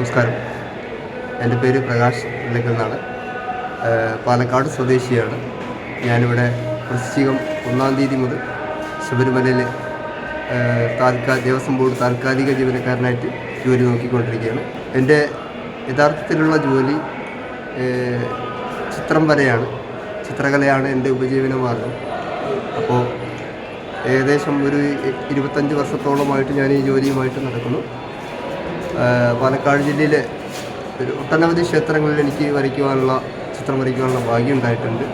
നമസ്കാരം. എൻ്റെ പേര് പ്രകാശ് എന്നാണ്. പാലക്കാട് സ്വദേശിയാണ്. ഞാനിവിടെ വൃശ്ചികം 1-ാം തീയതി മുതൽ ശബരിമലയിൽ ദേവസ്വം ബോർഡ് താൽക്കാലിക ജീവനക്കാരനായിട്ട് ജോലി നോക്കിക്കൊണ്ടിരിക്കുകയാണ്. എൻ്റെ യഥാർത്ഥത്തിലുള്ള ജോലി ചിത്രം വരെയാണ്. ചിത്രകലയാണ് എൻ്റെ ഉപജീവന മാർഗം. അപ്പോൾ ഏകദേശം ഒരു 25 വർഷത്തോളമായിട്ട് ഞാൻ ഈ ജോലിയുമായിട്ട് നടക്കുന്നു. പാലക്കാട് ജില്ലയിലെ ഒട്ടനവധി ക്ഷേത്രങ്ങളിൽ എനിക്ക് ചിത്രം വരയ്ക്കുവാനുള്ള ഭാഗ്യം ഉണ്ടായിട്ടുണ്ട്.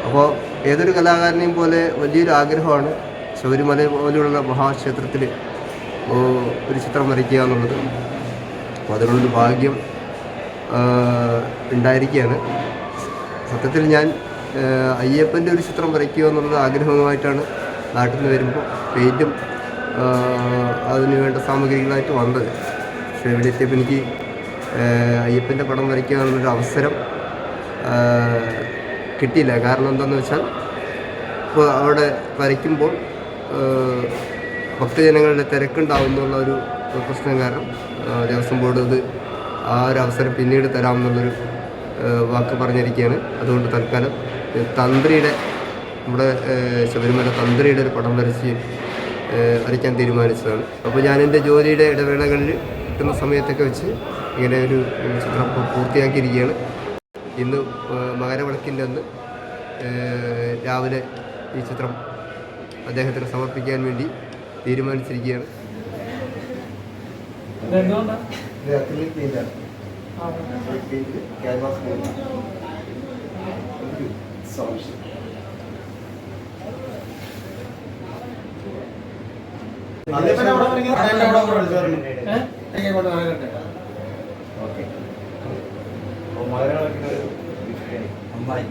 അപ്പോൾ ഏതൊരു കലാകാരനെയും പോലെ വലിയൊരു ആഗ്രഹമാണ് ശബരിമല പോലെയുള്ള മഹാക്ഷേത്രത്തിൽ ഒരു ചിത്രം വരയ്ക്കുക എന്നുള്ളത്. അപ്പോൾ അതിനുള്ളൊരു ഭാഗ്യം ഉണ്ടായിരിക്കുകയാണ്. സത്യത്തിൽ ഞാൻ അയ്യപ്പൻ്റെ ഒരു ചിത്രം വരയ്ക്കുക എന്നുള്ളത് ആഗ്രഹമായിട്ടാണ് നാട്ടിൽ നിന്ന് വരുമ്പോൾ പെയിൻറ്റും അതിന് വേണ്ട സാമഗ്രികളായിട്ട് വന്നത്. പക്ഷേ ഇവിടെ എത്തിയപ്പോൾ എനിക്ക് അയ്യപ്പൻ്റെ പടം വരയ്ക്കുക എന്നുള്ളൊരു അവസരം കിട്ടിയില്ല. കാരണം എന്താണെന്ന് വെച്ചാൽ ഇപ്പോൾ അവിടെ വരയ്ക്കുമ്പോൾ ഭക്തജനങ്ങളുടെ തിരക്കുണ്ടാവുന്നുള്ള ഒരു പ്രശ്നം കാരണം ദേവസ്വം ബോർഡ് ആ ഒരു അവസരം പിന്നീട് തരാമെന്നുള്ളൊരു വാക്ക് പറഞ്ഞിരിക്കുകയാണ്. അതുകൊണ്ട് തൽക്കാലം നമ്മുടെ ശബരിമല തന്ത്രിയുടെ ഒരു പടം വരയ്ക്കാൻ തീരുമാനിച്ചതാണ്. അപ്പോൾ ഞാൻ എൻ്റെ ജോലിയുടെ ഇടവേളകളിൽ കിട്ടുന്ന സമയത്തൊക്കെ വെച്ച് ഇങ്ങനെ ഒരു ചിത്രം പൂർത്തിയാക്കിയിരിക്കുകയാണ്. ഇന്ന് മകരവിളക്കിൻ്റെ അന്ന് രാവിലെ ഈ ചിത്രം അദ്ദേഹത്തിന് സമർപ്പിക്കാൻ വേണ്ടി തീരുമാനിച്ചിരിക്കുകയാണ്. മകരവിളക്കിന് ഒരു അമ്മായി